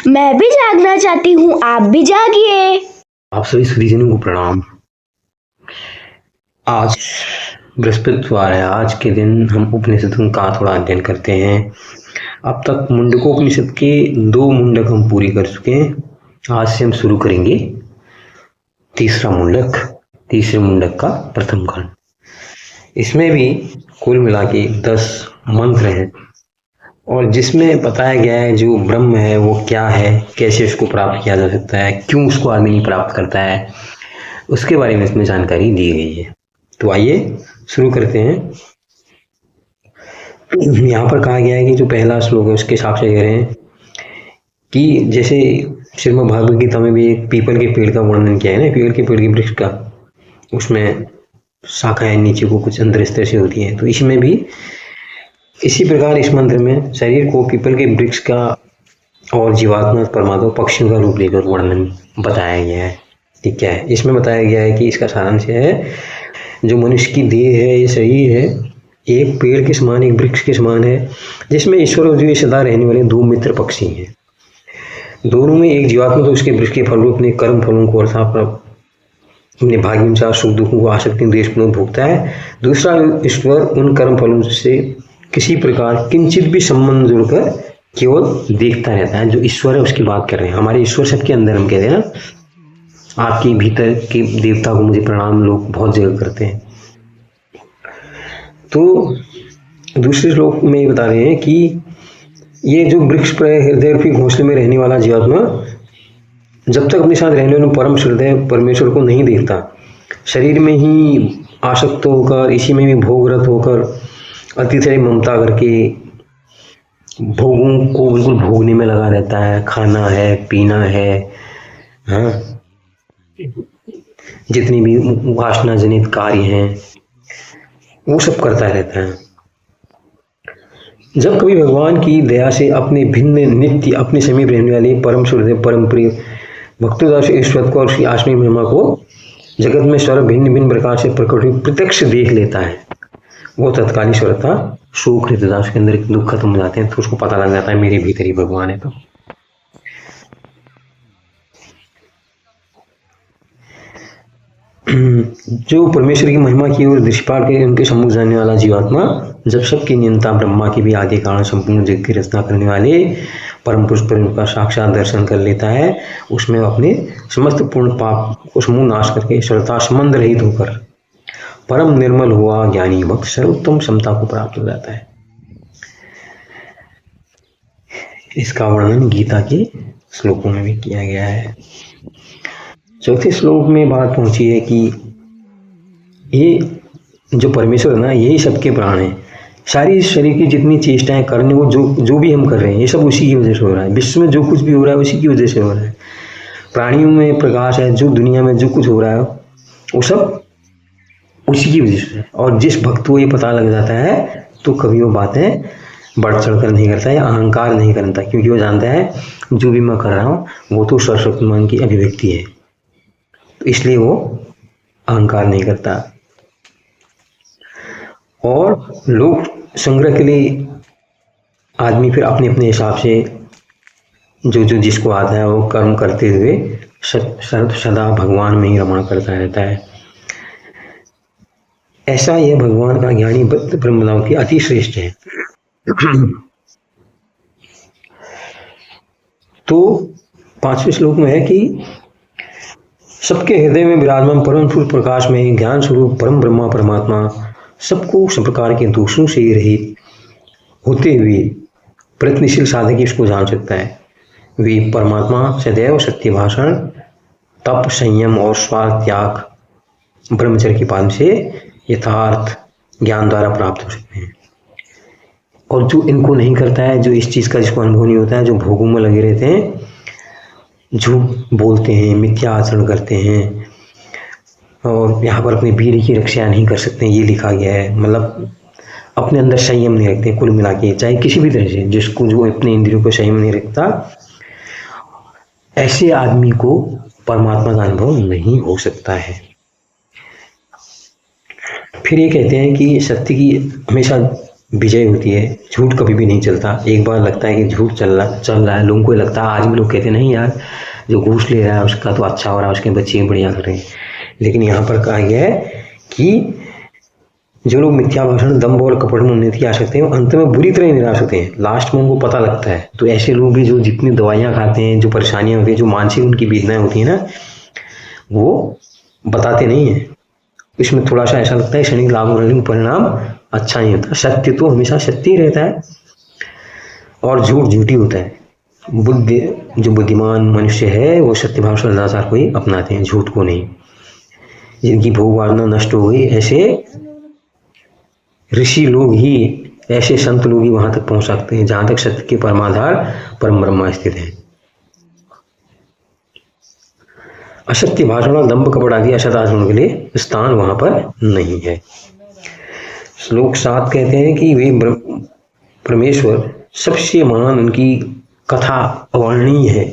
मैं भी जागना चाहती हूँ, आप भी जागिए। आप सभी सुधीजनों को प्रणाम। आज बृहस्पतिवार है। आज के दिन हम उपनिषदों का थोड़ा अध्ययन करते हैं। अब तक मुंडकोपनिषद के 2 मुंडक हम पूरी कर चुके हैं। आज से हम शुरू करेंगे तीसरे मुंडक का प्रथम खंड। इसमें भी कुल मिला के 10 मंत्र हैं और जिसमें बताया गया है जो ब्रह्म है वो क्या है, कैसे उसको प्राप्त किया जा सकता है, क्यों उसको आदमी नहीं प्राप्त करता है, उसके बारे में इसमें जानकारी दी गई है। तो आइए शुरू करते हैं। यहाँ पर कहा गया है कि जो पहला श्लोक है उसके हिसाब से कह रहे हैं कि जैसे श्रीमद् भागवत गीता में भी एक पीपल के पेड़ का वर्णन किया है ना, पीपल के पेड़ के वृक्ष का, उसमें शाखाएं नीचे को कुछ अंदर इस तरह से होती हैं। तो इसमें भी इसी प्रकार इस मंत्र में शरीर को पीपल के वृक्ष का और जीवात्मा परमात्मा पक्षियों का रूप लेकर वर्णन बताया गया है। ठीक है, इसमें बताया गया है कि इसका सारांश है जो मनुष्य की देह है, ये शरीर है, एक पेड़ के समान, एक वृक्ष के समान है, जिसमें ईश्वर और जीव सदा रहने वाले 2 मित्र पक्षी हैं। दोनों में एक जीवात्मा तो उसके वृक्ष के फलों, अपने कर्म फलों को अर्थात अपने भाग्यानुसार सुख दुखों को आसक्ति द्वेषपूर्ण भोगता है। दूसरा ईश्वर उन कर्म फलों से किसी प्रकार किंचित भी संबंध जुड़कर केवल देखता रहता है। जो ईश्वर है उसकी बात कर रहे हैं। हमारे ईश्वर सबके अंदर हम कहते हैं ना, आपके भीतर के देवता को मुझे प्रणाम लोग बहुत जगह करते हैं। तो दूसरे श्लोक में बता रहे हैं कि ये जो वृक्ष पर हृदय रूपी घोंसले में रहने वाला जीवात्मा जब तक अपने साथ रहने वाले परम हृदय परमेश्वर को नहीं देखता, शरीर में ही आसक्त होकर, इसी में भी भोगरत होकर, अतिशय ममता करके भोगों को बिल्कुल भोगने में लगा रहता है। खाना है, पीना है, हाँ, जितनी भी वासना जनित कार्य हैं वो सब करता रहता है। जब कभी भगवान की दया से अपने भिन्न नित्य अपने समीप रहने वाले परम हृदय परम प्रिय भक्तों से ईश्वर को और उसकी आश्रमी महिमा को जगत में सर्व भिन्न भिन्न प्रकार से प्रकट प्रत्यक्ष देख लेता है, वो तत्कालीन ईश्वरता शोक हृदयदास के अंदर दुख खत्म हो जाते हैं। तो उसको पता लग जाता है मेरे भीतर ही भगवान है। तो जो परमेश्वर की महिमा की ओर दृष्टिपात के उनके सम्मुख जाने वाला जीवात्मा जब सबकी नियंता ब्रह्मा के भी आदि कारण संपूर्ण जगत की रचना करने वाले परम पुरुष पर उनका साक्षात दर्शन कर लेता है, उसमें अपने समस्त पूर्ण पाप को समूह नाश करके ईश्वरता संबंध रहित होकर परम निर्मल हुआ ज्ञानी भक्त सर्वोत्तम समता को प्राप्त हो जाता है। इसका वर्णन गीता के श्लोकों में भी किया गया है। चौथे श्लोक में बात पहुंची है कि ये जो परमेश्वर है ना, यही सबके प्राण है। सारी शरीर की जितनी चेष्टाएं करने वो जो भी हम कर रहे हैं ये सब उसी की वजह से हो रहा है। विश्व में जो कुछ भी हो रहा है उसी की वजह से हो रहा है। प्राणियों में प्रकाश है, जो दुनिया में जो कुछ हो रहा है वो सब उसी की वजह से। और जिस भक्त को ये पता लग जाता है तो कभी वो बातें बढ़ चढ़ कर नहीं करता है या अहंकार नहीं करता, क्योंकि वो जानता है जो भी मैं कर रहा हूँ वो तो सर्वशक्तिमान की अभिव्यक्ति है, तो इसलिए वो अहंकार नहीं करता। और लोक संग्रह के लिए आदमी फिर अपने अपने हिसाब से जो जिसको आता है वो कर्म करते हुए सदा भगवान में ही रमण करता रहता है। ऐसा यह भगवान का ज्ञानी भक्त ब्रह्मदाओं की अति श्रेष्ठ है। तो 5वें श्लोक में है कि सबके हृदय में विराजमान परम पुरुष प्रकाश में ज्ञान स्वरूप परम ब्रह्मा परमात्मा सबको सब प्रकार के दोषों से रहित होते हुए प्रयत्नशील साधक इसको जान सकता है। वे परमात्मा सदैव सत्य भाषण, तप, संयम और स्वार्थ त्याग ब्रह्मचर्य के पालन से यथार्थ ज्ञान द्वारा प्राप्त हो सकते हैं। और जो इनको नहीं करता है, जो इस चीज़ का जिसको अनुभव नहीं होता है, जो भोगों में लगे रहते हैं, झूठ बोलते हैं, मिथ्या आचरण करते हैं और यहाँ पर अपने वीर की रक्षा नहीं कर सकते, ये लिखा गया है। मतलब अपने अंदर संयम नहीं रखते कुल मिला के, चाहे किसी भी तरह से, जिसको जो अपने इंद्रियों को संयम नहीं रखता, ऐसे आदमी को परमात्मा का अनुभव नहीं हो सकता है। फिर ये कहते हैं कि सत्य की हमेशा विजय होती है। झूठ कभी भी नहीं चलता। एक बार लगता है कि झूठ चल रहा है, लोगों को लगता है, आज भी लोग कहते हैं नहीं यार जो घूस ले रहा है उसका तो अच्छा हो रहा है, उसके बच्चे बढ़िया कर रहे हैं। लेकिन यहाँ पर कहा गया है कि जो लोग मिथ्या भाषण, दंभ और कपट में उन्नति आ सकते हैं वो अंत में बुरी तरह निराश होते हैं। लास्ट में उनको पता लगता है। तो ऐसे लोग भी जो जितनी दवाइयाँ खाते हैं, जो परेशानियाँ होती हैं, जो मानसिक उनकी वेदनाएं होती हैं ना, वो बताते नहीं हैं। इसमें थोड़ा सा ऐसा लगता है क्षणिक लाभ होने का परिणाम अच्छा नहीं होता। सत्य तो हमेशा सत्य ही रहता है और झूठ झूठी होता है। बुद्धि, जो बुद्धिमान मनुष्य है वो सत्यभाव सदाचार को ही अपनाते हैं, झूठ को नहीं। जिनकी भोग वासना नष्ट हो गई, ऐसे ऋषि लोग ही, ऐसे संत लोग ही वहां तक पहुंच सकते हैं जहां तक सत्य के परमाधार परम ब्रह्म स्थित है। असत्य भाषण और दंभ कपट आदि असत आचरण के लिए स्थान वहां पर नहीं है। श्लोक 7 कहते हैं कि वे परमेश्वर सबसे महान, उनकी कथा अवर्णनीय है।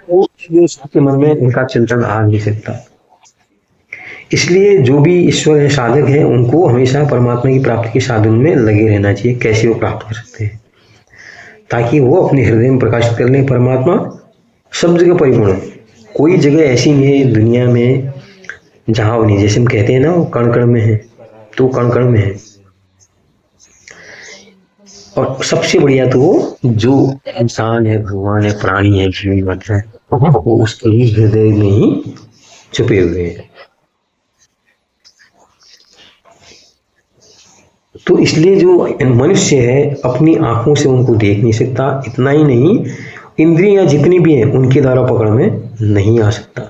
वो सबके मन में उनका चिंतन आ नहीं सकता। इसलिए जो भी ईश्वर है, साधक है, उनको हमेशा परमात्मा की प्राप्ति के साधन में लगे रहना चाहिए। कैसे वो प्राप्त कर सकते हैं? ताकि वो अपने हृदय में प्रकाशित कर ले। परमात्मा सब जगह परिपूर्ण है। कोई जगह ऐसी नहीं है दुनिया में जहां वो नहीं। जैसे हम कहते हैं ना वो कण कण में है, तो कण कण में है। और सबसे बढ़िया तो वो जो इंसान है, भगवान है, प्राणी है, जीवत है, वो उसके ही हृदय में ही छुपे हुए हैं। तो इसलिए जो मनुष्य है अपनी आंखों से उनको देख नहीं सकता। इतना ही नहीं, इंद्रियां जितनी भी हैं उनके द्वारा पकड़ में नहीं आ सकता।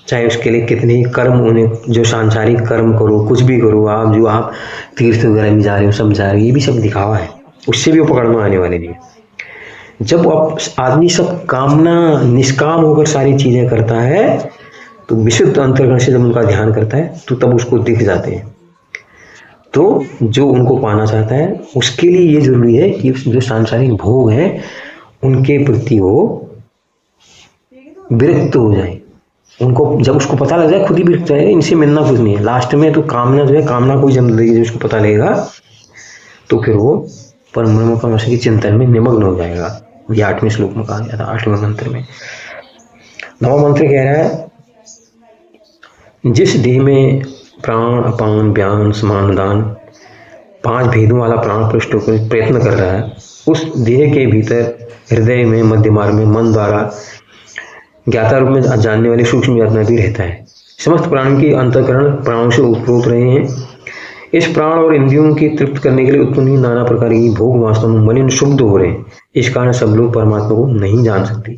चाहे उसके लिए कितने ही कर्म, उन्हें जो सांसारिक कर्म करो, कुछ भी करो, आप जो आप तीर्थ वगैरह में जा रहे हो, सब जा रहे हो, ये भी सब दिखावा है। उससे भी वो पकड़ में आने वाले नहीं। जब आदमी सब कामना निष्काम होकर सारी चीजें करता है तो विशुद्ध अंतर्गण से जब उनका ध्यान करता है तो तब उसको दिख जाते हैं। तो जो उनको पाना चाहता है उसके लिए ये जरूरी है कि जो सांसारिक भोग है उनके प्रति वो विरक्त हो जाए। उनको जब उसको पता लग जाए खुद ही विरक्त जाएगा, इनसे मिलना कुछ नहीं है। लास्ट में तो कामना जो है, कामना कोई जन्म देगी, जो उसको पता लगेगा तो फिर वो परम ब्रह्म का के चिंतन में निमग्न हो जाएगा। ये 8वें श्लोक में कहा गया था, 8वें मंत्र में। 9वां मंत्र कह रहा है, जिस देह में प्राण, अपान, व्यान, समान, दान 5 भेदों वाला प्राण पृष्ठ होकर प्रयत्न कर रहा है, उस देह के भीतर हृदय में, मध्य मार्ग में, मन द्वारा ज्ञाता रूप में जानने वाली सूक्ष्म आत्मा भी रहता है। समस्त प्राण के अंतःकरण प्राणों से उत्प्रोत रहे हैं। इस प्राण और इंद्रियों की तृप्त करने के लिए उत्पन्न हुई नाना प्रकार की भोग वास्तव में मलिन शुद्ध हो रहे हैं। इस कारण सब लोग परमात्मा को नहीं जान सकते।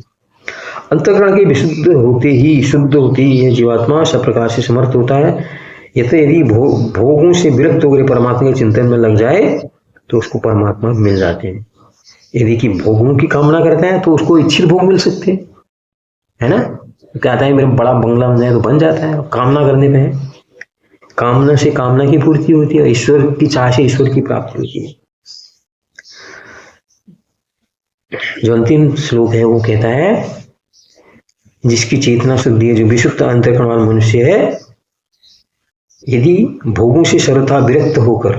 अंतःकरण के विशुद्ध होते ही, शुद्ध होते ही यह जीवात्मा सब प्रकार से समर्थ होता है। यदि भोगों से विरक्त होकर परमात्मा के चिंतन में लग जाए तो उसको परमात्मा मिल जाते हैं। यदि कि भोगों की कामना करता है तो उसको इच्छित भोग मिल सकते हैं, है ना। कहता है मेरा बड़ा बंगला बन जाए तो बन जाता है, कामना करने पे है। कामना से कामना की पूर्ति होती है, ईश्वर की चाह से ईश्वर की प्राप्ति होती है। जो अंतिम श्लोक है वो कहता है, जिसकी चेतना शुद्धि है, जो विशुद्ध अंतःकरण वाला मनुष्य है, यदि भोगों से सर्वथा विरक्त होकर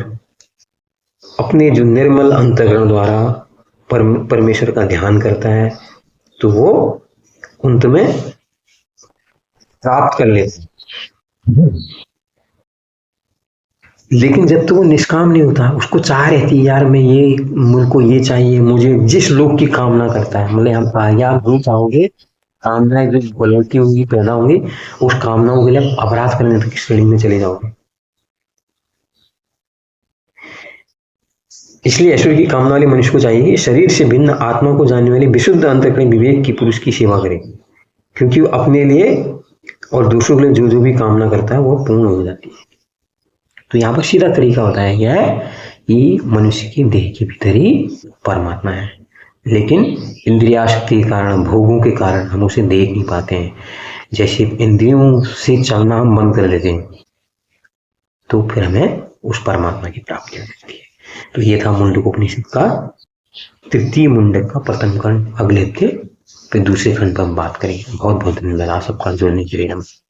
अपने जो निर्मल अंतःकरण द्वारा परमेश्वर का ध्यान करता है तो वो अंत में प्राप्त कर लेता है। लेकिन जब तक वो निष्काम नहीं होता, उसको चाह रहती है यार मैं ये, मुझको ये चाहिए, मुझे जिस लोग की कामना करता है, मतलब हम आप नहीं चाहोगे, कामनाएं जो गलती होंगी, पैदा होंगी, उस कामनाओं के लिए अपराध करने तक की श्रेणी में चले जाओगे। इसलिए ईश्वर की कामना वाले मनुष्य को चाहिए कि शरीर से भिन्न आत्मा को जानने वाले विशुद्ध अंतःकरण विवेक की पुरुष की सेवा करे, क्योंकि वो अपने लिए और दूसरों के लिए जो जो भी कामना करता है वो पूर्ण हो जाती है। तो यहाँ पर सीधा तरीका बताया गया है कि मनुष्य के देह के भीतर ही परमात्मा है, लेकिन इंद्रियाशक्ति के कारण, भोगों के कारण हम उसे देख नहीं पाते हैं। जैसे इंद्रियों से चलना हम बंद कर देते हैं तो फिर हमें उस परमात्मा की प्राप्ति हो जाती है। तो ये था मुंडकोपनिषद का 3 मुंडक का प्रथम खंड। अगले हफ्ते फिर दूसरे खंड पर हम बात करेंगे। बहुत बहुत धन्यवाद आप सबका जुड़ने के लिए। नमस्कार।